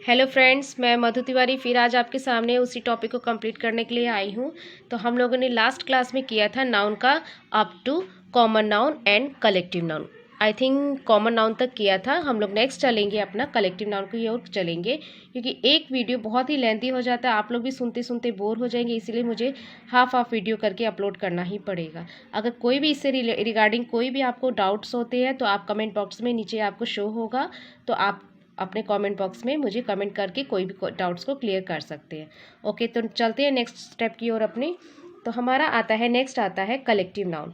Hello friends, मैं मधु तिवारी फिर आज आपके सामने उसी टॉपिक को कंप्लीट करने के लिए आई हूँ। तो हम लोगों ने लास्ट क्लास में किया था नाउन का up to common noun and collective noun. I think common noun तक किया था। हम लोग नेक्स्ट चलेंगे अपना कलेक्टिव नाउन की ओर चलेंगे, क्योंकि एक वीडियो बहुत ही लेंथी हो जाता है, आप लोग भी सुनते सुनते बोर हो जाएंगे, इसीलिए मुझे हाफ वीडियो करके अपलोड करना ही पड़ेगा। अगर कोई भी इससे रिगार्डिंग कोई भी आपको डाउट्स होते हैं तो आप कमेंट बॉक्स में नीचे आपको शो होगा, तो आप अपने कमेंट बॉक्स में मुझे कमेंट करके कोई भी डाउट्स को क्लियर कर सकते हैं। ओके, तो चलते हैं नेक्स्ट स्टेप की ओर अपने। तो हमारा नेक्स्ट आता है कलेक्टिव नाउन।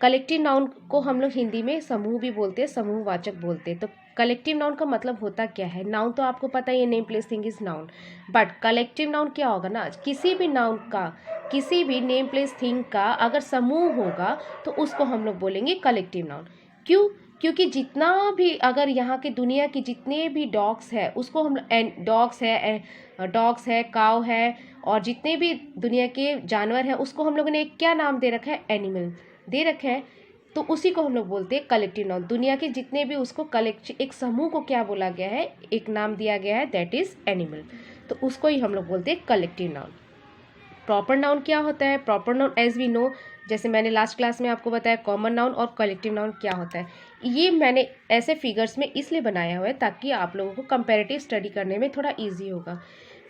कलेक्टिव नाउन को हम लोग हिंदी में समूह भी बोलते हैं, समूहवाचक बोलते हैं। तो कलेक्टिव नाउन का मतलब होता क्या है? नाउन तो आपको पता ही है, name place thing is noun, but collective noun क्या होगा ना, किसी भी नाउन का, किसी भी नेम प्लेस थिंग का अगर समूह होगा तो उसको हम लोग बोलेंगे कलेक्टिव नाउन। क्यों? क्योंकि जितना भी, अगर यहाँ के दुनिया की जितने भी डॉग्स है उसको हम डॉग्स है, काव है, और जितने भी दुनिया के जानवर हैं उसको हम लोगों ने क्या नाम दे रखा है? एनिमल दे रखे हैं। तो उसी को हम लोग बोलते हैं कलेक्टिव नाउन। दुनिया के जितने भी, उसको एक समूह को क्या बोला गया है, एक नाम दिया गया है, दैट इज एनिमल। तो उसको ही हम लोग बोलते हैं कलेक्टिव नाउन। प्रॉपर नाउन क्या होता है? Proper noun as we know, जैसे मैंने लास्ट क्लास में आपको बताया, कॉमन नाउन और कलेक्टिव नाउन क्या होता है। ये मैंने ऐसे फिगर्स में इसलिए बनाया हुआ है ताकि आप लोगों को कंपैरेटिव स्टडी करने में थोड़ा इजी होगा।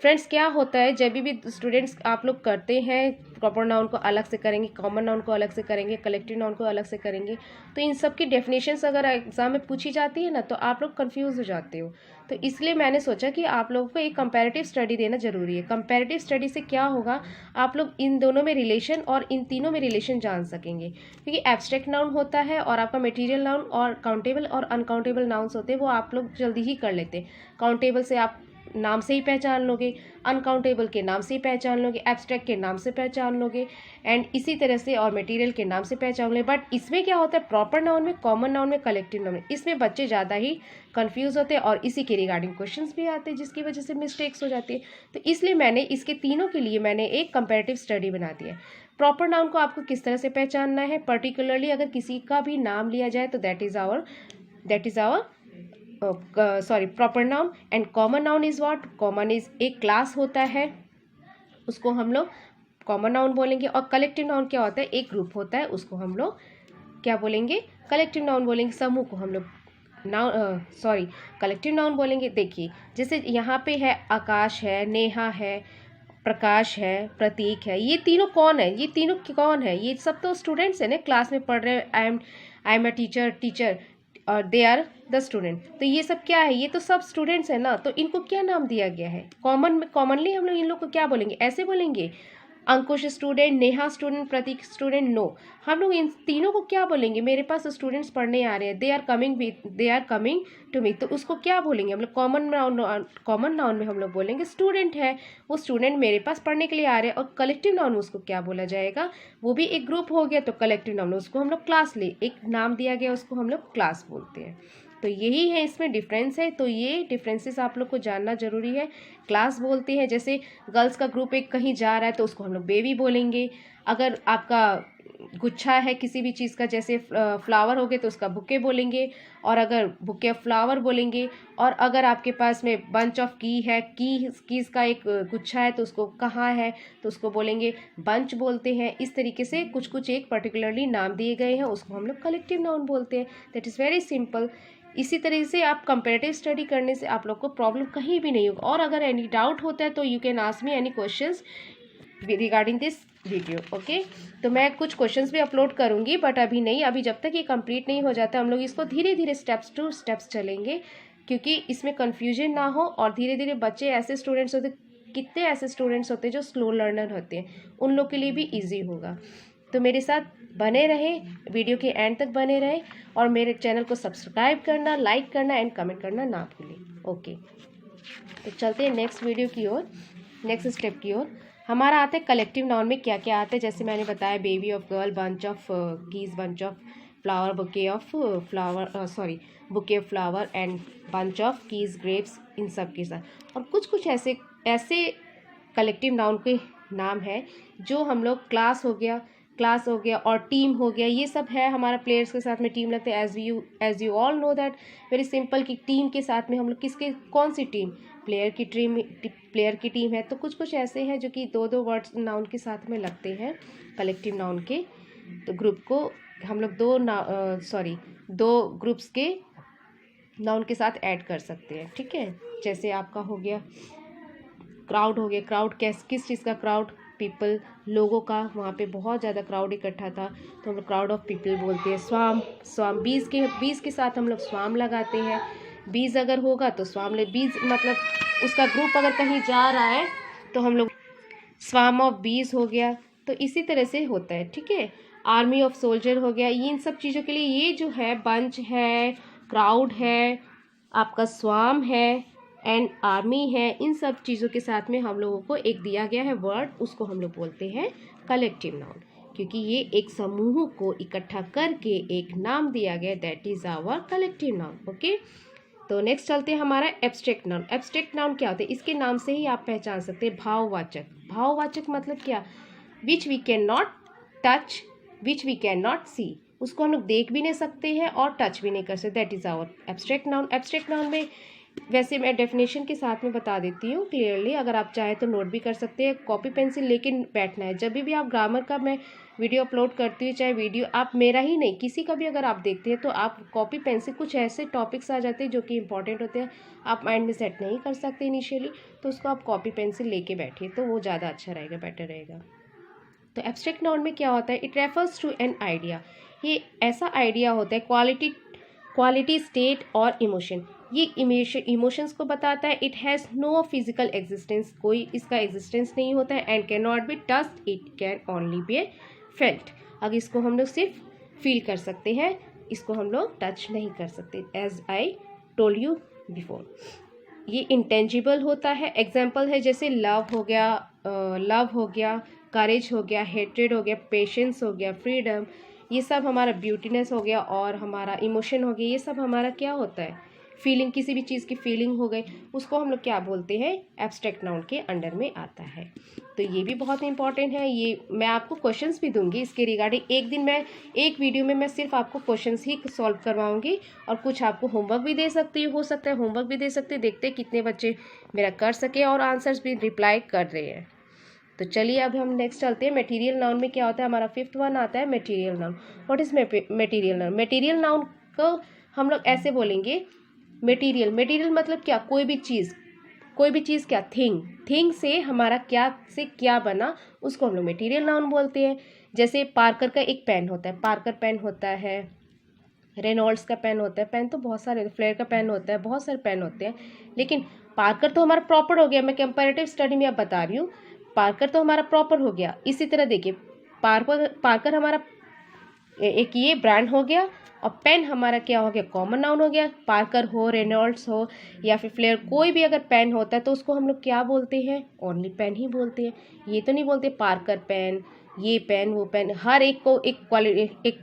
फ्रेंड्स, क्या होता है, जब भी स्टूडेंट्स आप लोग करते हैं, प्रॉपर नाउन को अलग से करेंगे, कॉमन नाउन को अलग से करेंगे, कलेक्टिव नाउन को अलग से करेंगे, तो इन सब की डेफिनेशंस अगर एग्जाम में पूछी जाती है ना तो आप लोग कंफ्यूज हो जाते हो। तो इसलिए मैंने सोचा कि आप लोगों को एक कंपैरेटिव स्टडी देना जरूरी है। कंपैरेटिव स्टडी से क्या होगा, आप लोग इन दोनों में रिलेशन और इन तीनों में रिलेशन जान सकेंगे। क्योंकि एब्स्ट्रैक्ट नाउन होता है और आपका मटेरियल नाउन, और काउंटेबल और अनकाउंटेबल नाउन्स होते हैं, वो आप लोग जल्दी ही कर लेते हैं। काउंटेबल से आप नाम से ही पहचान लोगे, अनकाउंटेबल के नाम से ही पहचान लोगे, एब्स्ट्रैक्ट के नाम से पहचान लोगे, एंड इसी तरह से और मटेरियल के नाम से पहचान लोगे। बट इसमें क्या होता है, प्रॉपर नाउन में, कॉमन नाउन में, कलेक्टिव नाउन में, इसमें बच्चे ज़्यादा ही कंफ्यूज होते हैं और इसी के रिगार्डिंग क्वेश्चंस भी आते हैं, जिसकी वजह से मिस्टेक्स हो जाती है। तो इसलिए मैंने इसके तीनों के लिए मैंने एक कंपैरेटिव स्टडी बना दी है। प्रॉपर नाउन को आपको किस तरह से पहचानना है, पर्टिकुलरली अगर किसी का भी नाम लिया जाए तो that is our proper noun. And common noun is what? Common is एक क्लास होता है, उसको हम लोग कॉमन नाउन बोलेंगे। और कलेक्टिव नाउन क्या होता है? एक ग्रुप होता है, उसको हम लोग क्या बोलेंगे? कलेक्टिव नाउन बोलेंगे। समूह को हम लोग कलेक्टिव नाउन बोलेंगे। देखिए, जैसे यहाँ पे है आकाश है, नेहा है, प्रकाश है, प्रतीक है, ये तीनों कौन है? ये तीनों कौन है? ये सब तो स्टूडेंट्स है ना, क्लास में पढ़ रहे। आई एम अ टीचर और दे आर द स्टूडेंट। तो ये सब क्या है? ये तो सब स्टूडेंट्स है ना। तो इनको क्या नाम दिया गया है? कॉमनली हम लोग इन लोग को क्या बोलेंगे? ऐसे बोलेंगे, अंकुश स्टूडेंट, नेहा स्टूडेंट, प्रतीक स्टूडेंट? नो, हम लोग इन तीनों को क्या बोलेंगे? मेरे पास स्टूडेंट्स पढ़ने आ रहे हैं, they are coming to me. तो उसको क्या बोलेंगे हम लोग? कॉमन नाउन में हम लोग बोलेंगे स्टूडेंट है, वो स्टूडेंट मेरे पास पढ़ने के लिए आ रहे हैं। और कलेक्टिव नाउन में उसको क्या बोला जाएगा? वो भी एक ग्रुप हो गया, तो कलेक्टिव नाउन उसको हम लोग क्लास एक नाम दिया गया, उसको हम लोग क्लास बोलते हैं। तो यही है, इसमें डिफरेंस है। तो ये डिफरेंसेस आप लोग को जानना जरूरी है। क्लास बोलते हैं, जैसे गर्ल्स का ग्रुप एक कहीं जा रहा है तो उसको हम लोग बेबी बोलेंगे। अगर आपका गुच्छा है किसी भी चीज़ का, जैसे फ्लावर हो गए तो उसका बुके बोलेंगे, और अगर बुके ऑफ फ्लावर बोलेंगे। और अगर आपके पास में बंच ऑफ कीज का एक गुच्छा है तो उसको कहाँ है तो उसको बोलेंगे बंच बोलते हैं। इस तरीके से कुछ कुछ एक पर्टिकुलरली नाम दिए गए हैं, उसको हम लोग कलेक्टिव नाउन बोलते हैं। That is very simple. इसी तरीके से आप कंपैरेटिव स्टडी करने से आप लोग को प्रॉब्लम कहीं भी नहीं होगा। और अगर एनी डाउट होता है तो you can ask me any questions regarding this video. Okay, तो मैं कुछ क्वेश्चंस भी अपलोड करूंगी, बट अभी नहीं, अभी जब तक ये कंप्लीट नहीं हो जाता हम लोग इसको धीरे धीरे स्टेप्स टू स्टेप्स चलेंगे, क्योंकि इसमें कन्फ्यूजन ना हो। और धीरे धीरे बच्चे ऐसे स्टूडेंट्स होते, कितने ऐसे स्टूडेंट्स होते हैं जो स्लो लर्नर होते हैं, उन लोग के लिए भी ईजी होगा। तो मेरे साथ बने रहें, वीडियो के एंड तक बने रहें, और मेरे चैनल को सब्सक्राइब करना, लाइक करना एंड कमेंट करना ना भूलें। ओके, तो चलते हैं नेक्स्ट वीडियो की ओर, नेक्स्ट स्टेप की ओर। हमारा आता है कलेक्टिव नाउन में क्या क्या आता है। जैसे मैंने बताया, baby of girl, bunch of keys, bunch of flower, bouquet of flower and bunch of keys, grapes, इन सब के साथ। और कुछ कुछ ऐसे कलेक्टिव नाउन के नाम है जो हम लोग क्लास हो गया, क्लास हो गया और टीम हो गया, ये सब है हमारा प्लेयर्स के साथ में टीम लगते हैं। As you all know that very simple कि टीम के साथ में हम लोग किसके कौन सी टीम, प्लेयर की टीम है। तो कुछ ऐसे हैं जो कि दो वर्ड्स नाउन के साथ में लगते हैं कलेक्टिव नाउन के। तो ग्रुप को हम लोग दो ग्रुप्स के नाउन के साथ ऐड कर सकते हैं, ठीक है। जैसे आपका हो गया क्राउड हो गया, क्राउड किस चीज़ का क्राउड, पीपल, लोगों का, वहाँ पे बहुत ज़्यादा क्राउड इकट्ठा था तो हम लोग क्राउड ऑफ पीपल बोलते हैं। स्वाम बीज के साथ हम लोग स्वाम लगाते हैं। बीज अगर होगा तो बीज मतलब उसका ग्रुप अगर कहीं जा रहा है तो हम लोग स्वाम ऑफ बीज हो गया। तो इसी तरह से होता है, ठीक है। आर्मी ऑफ सोल्जर हो गया। ये इन सब चीज़ों के लिए ये जो है बंच है, क्राउड है, आपका स्वाम है एंड आर्मी है, इन सब चीज़ों के साथ में हम लोगों को एक दिया गया है वर्ड, उसको हम लोग बोलते हैं कलेक्टिव नाउन, क्योंकि ये एक समूह को इकट्ठा करके एक नाम दिया गया, that is our collective noun. Okay, तो नेक्स्ट चलते हैं हमारा एब्स्ट्रैक्ट नाउन। एब्स्ट्रैक्ट नाउन क्या होता है, इसके नाम से ही आप पहचान सकते हैं भाववाचक। भाववाचक मतलब क्या, which we can not touch, which we can not see, उसको हम लोग देख भी नहीं सकते हैं और टच भी नहीं कर सकते, that is our abstract noun. Abstract noun में वैसे मैं डेफिनेशन के साथ में बता देती हूँ क्लियरली, अगर आप चाहे तो नोट भी कर सकते हैं, कॉपी पेंसिल लेकिन बैठना है। जब भी आप ग्रामर का मैं वीडियो अपलोड करती हूँ, चाहे वीडियो आप मेरा ही नहीं किसी का भी अगर आप देखते हैं तो आप कॉपी पेंसिल, कुछ ऐसे टॉपिक्स आ जाते हैं जो कि इंपॉर्टेंट होते हैं, आप माइंड में सेट नहीं कर सकते इनिशियली, तो उसको आप कॉपी पेंसिल लेके बैठिए तो वो ज़्यादा अच्छा रहेगा, बेटर रहेगा। तो एब्स्ट्रैक्ट नाउन में क्या होता है, it refers to an idea, ये ऐसा आइडिया होता है, क्वालिटी, स्टेट और इमोशन, ये इमोशंस को बताता है। It has no physical existence, कोई इसका एग्जिस्टेंस नहीं होता है, and can not be touched, it can only be felt. अगर इसको हम लोग सिर्फ फील कर सकते हैं, इसको हम लोग टच नहीं कर सकते, as I told you before. ये इंटेंजिबल होता है। एग्जाम्पल है जैसे लव हो गया, करेज हो गया, हेट्रेड हो गया, पेशेंस हो गया, फ्रीडम, ये सब हमारा ब्यूटीनेस हो गया, और हमारा इमोशन हो गया, ये सब हमारा क्या होता है, फीलिंग, किसी भी चीज़ की फीलिंग हो गई, उसको हम लोग क्या बोलते हैं, एब्स्ट्रैक्ट नाउन के अंडर में आता है। तो ये भी बहुत इंपॉर्टेंट है, ये मैं आपको क्वेश्चंस भी दूंगी इसके रिगार्डिंग। एक दिन मैं एक वीडियो में मैं सिर्फ आपको क्वेश्चंस ही सॉल्व करवाऊंगी और कुछ आपको होमवर्क भी दे सकती हूँ, हो सकता है होमवर्क भी दे सकते हैं, देखते हैं कितने बच्चे मेरा कर सके और आंसर्स भी रिप्लाई कर रहे हैं। तो चलिए अब हम नेक्स्ट चलते हैं। मटेरियल नाउन में क्या होता है, हमारा 5th वन आता है material noun. What is material noun, material noun को हम लोग ऐसे बोलेंगे, मटेरियल मतलब क्या, कोई भी चीज़ क्या, थिंग से हमारा क्या बना, उसको हम लोग मटेरियल नाउन बोलते हैं। जैसे पार्कर का एक पेन होता है, पार्कर पेन होता है, रेनॉल्ड्स का पेन होता है, पेन तो बहुत सारे, फ्लेयर का पेन होता है, बहुत सारे पेन होते हैं, लेकिन पार्कर तो हमारा प्रॉपर हो गया, मैं कंपैरेटिव स्टडी में अब बता रही हूँ, पार्कर तो हमारा प्रॉपर हो गया। इसी तरह देखिए पार्कर हमारा एक ये ब्रांड हो गया, और पेन हमारा क्या हो गया, कॉमन नाउन हो गया। पार्कर हो, रेनॉल्ड्स हो या फिर फ्लेयर, कोई भी अगर पेन होता है तो उसको हम लोग क्या बोलते हैं, ओनली पेन ही बोलते हैं। ये तो नहीं बोलते पार्कर पेन, ये पेन, वो पेन, हर एक को एक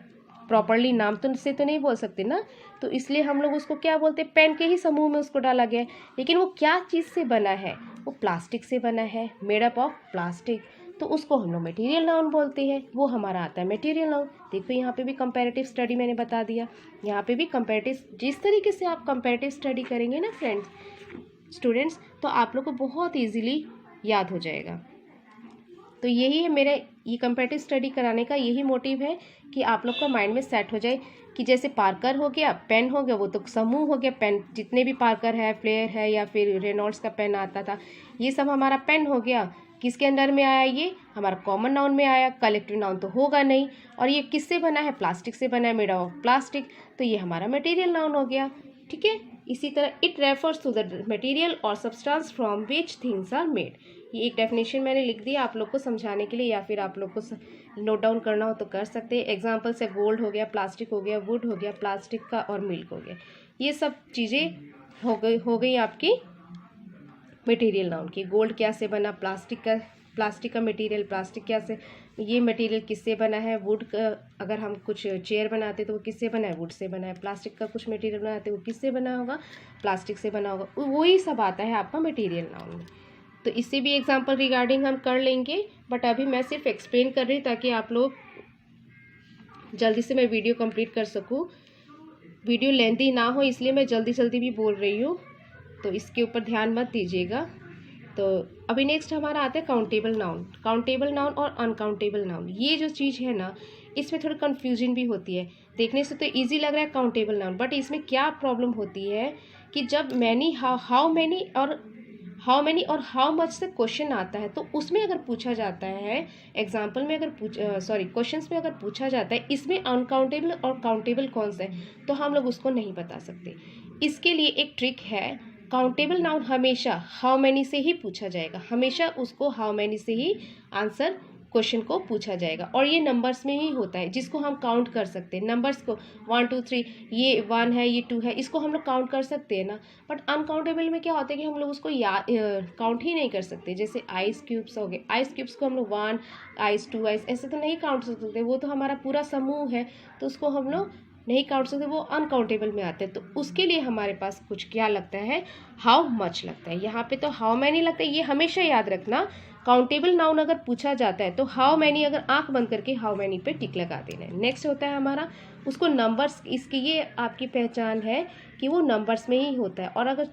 प्रॉपरली नाम तो से तो नहीं बोल सकते ना, तो इसलिए हम लोग उसको क्या बोलते हैं, पेन के ही समूह में उसको डाला गया है। लेकिन वो क्या चीज़ से बना है, वो प्लास्टिक से बना है, मेड अप ऑफ प्लास्टिक, तो उसको हम लोग मटेरियल नाउन बोलते हैं, वो हमारा आता है मटेरियल नाउन। देखो यहाँ पे भी कंपैरेटिव स्टडी मैंने बता दिया, यहाँ पे भी कंपैरेटिव, जिस तरीके से आप कंपैरेटिव स्टडी करेंगे ना स्टूडेंट्स, तो आप लोग को बहुत ईजीली याद हो जाएगा। तो यही है मेरे ये कंपैरेटिव स्टडी कराने का यही मोटिव है कि आप लोग का माइंड में सेट हो जाए कि जैसे पार्कर हो गया, पेन हो गया, वो तो समूह हो गया, पेन जितने भी पार्कर है, फ्लेयर है या फिर रेनॉल्ड्स का पेन आता था, ये सब हमारा पेन हो गया। किसके अंडर में आया, ये हमारा कॉमन नाउन में आया, कलेक्टिव नाउन तो होगा नहीं। और ये किससे बना है, प्लास्टिक से बना है, मेड ऑफ प्लास्टिक, तो ये हमारा मटेरियल नाउन हो गया, ठीक है। इसी तरह it refers to the material और substance from which things are made, ये एक डेफिनेशन मैंने लिख दी आप लोग को समझाने के लिए, या फिर आप लोग को नोट डाउन करना हो तो कर सकते हैं। एग्जाम्पल से गोल्ड हो गया, प्लास्टिक हो गया, वुड हो गया, प्लास्टिक का, और मिल्क हो गया, ये सब चीज़ें हो गई आपकी मटेरियल नाउन की। गोल्ड क्या से बना, प्लास्टिक का मटेरियल, प्लास्टिक क्या से, ये मटेरियल किससे बना है, वुड का, अगर हम कुछ चेयर बनाते तो वो किससे बना है, वुड से बना है। प्लास्टिक का कुछ मटेरियल बनाते वो किससे बना होगा, प्लास्टिक से बना होगा, वही सब आता है आपका मटेरियल नाउन में। तो इससे भी एग्जांपल रिगार्डिंग हम कर लेंगे, बट अभी मैं सिर्फ एक्सप्लेन कर रही हूँ ताकि आप लोग जल्दी से मैं वीडियो कंप्लीट कर सकूँ, वीडियो लेंथी ना हो, इसलिए मैं जल्दी जल्दी भी बोल रही हूँ, तो इसके ऊपर ध्यान मत दीजिएगा। तो अभी नेक्स्ट हमारा आता है काउंटेबल नाउन। काउंटेबल नाउन और अनकाउंटेबल नाउन, ये जो चीज़ है ना, इसमें थोड़ी कन्फ्यूजन भी होती है। देखने से तो इजी लग रहा है काउंटेबल नाउन, बट इसमें क्या प्रॉब्लम होती है कि जब मैनी, हाउ मैनी और हाउ मच से क्वेश्चन आता है, तो उसमें अगर पूछा जाता है, एग्जाम्पल में अगर क्वेश्चंस में अगर पूछा जाता है इसमें अनकाउंटेबल और काउंटेबल कौन सा है, तो हम लोग उसको नहीं बता सकते। इसके लिए एक ट्रिक है, काउंटेबल नाउन हमेशा हाउ मैनी से ही पूछा जाएगा, हमेशा उसको हाउ मैनी से ही आंसर क्वेश्चन को पूछा जाएगा, और ये नंबर्स में ही होता है, जिसको हम काउंट कर सकते हैं। नंबर्स को 1 2 3, ये 1 है, ये 2 है, इसको हम लोग काउंट कर सकते हैं ना। बट अनकाउंटेबल में क्या होता है कि हम लोग उसको काउंट ही नहीं कर सकते। जैसे आइस क्यूब्स हो गए, आइस क्यूब्स को हम लोग 1 आइस 2 आइस ऐसे तो नहीं काउंट कर सकते, वो तो हमारा पूरा समूह है, तो उसको हम लोग नहीं काउंट सकते, वो अनकाउंटेबल में आते हैं। तो उसके लिए हमारे पास कुछ क्या लगता है, हाउ मच लगता है। यहाँ पे तो हाउ मैनी लगता है, ये हमेशा याद रखना। काउंटेबल नाउन अगर पूछा जाता है तो हाउ मैनी, अगर आंख बंद करके हाउ मैनी पे टिक लगा देना है। नेक्स्ट होता है हमारा, उसको नंबर्स, इसकी ये आपकी पहचान है कि वो नंबर्स में ही होता है, और अगर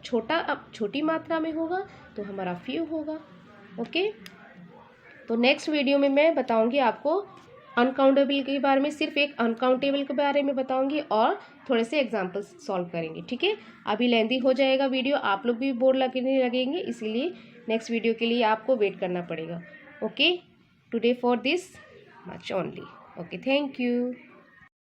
छोटी मात्रा में होगा तो हमारा फ्यू होगा। ओके, तो नेक्स्ट वीडियो में मैं बताऊंगी आपको अनकाउंटेबल के बारे में, सिर्फ एक अनकाउंटेबल के बारे में बताऊंगी, और थोड़े से एग्जाम्पल्स सॉल्व करेंगे। ठीक है, अभी लेंथी हो जाएगा वीडियो, आप लोग भी बोर लगेंगे, इसीलिए नेक्स्ट वीडियो के लिए आपको वेट करना पड़ेगा। Okay, today for this much only. Okay, thank you.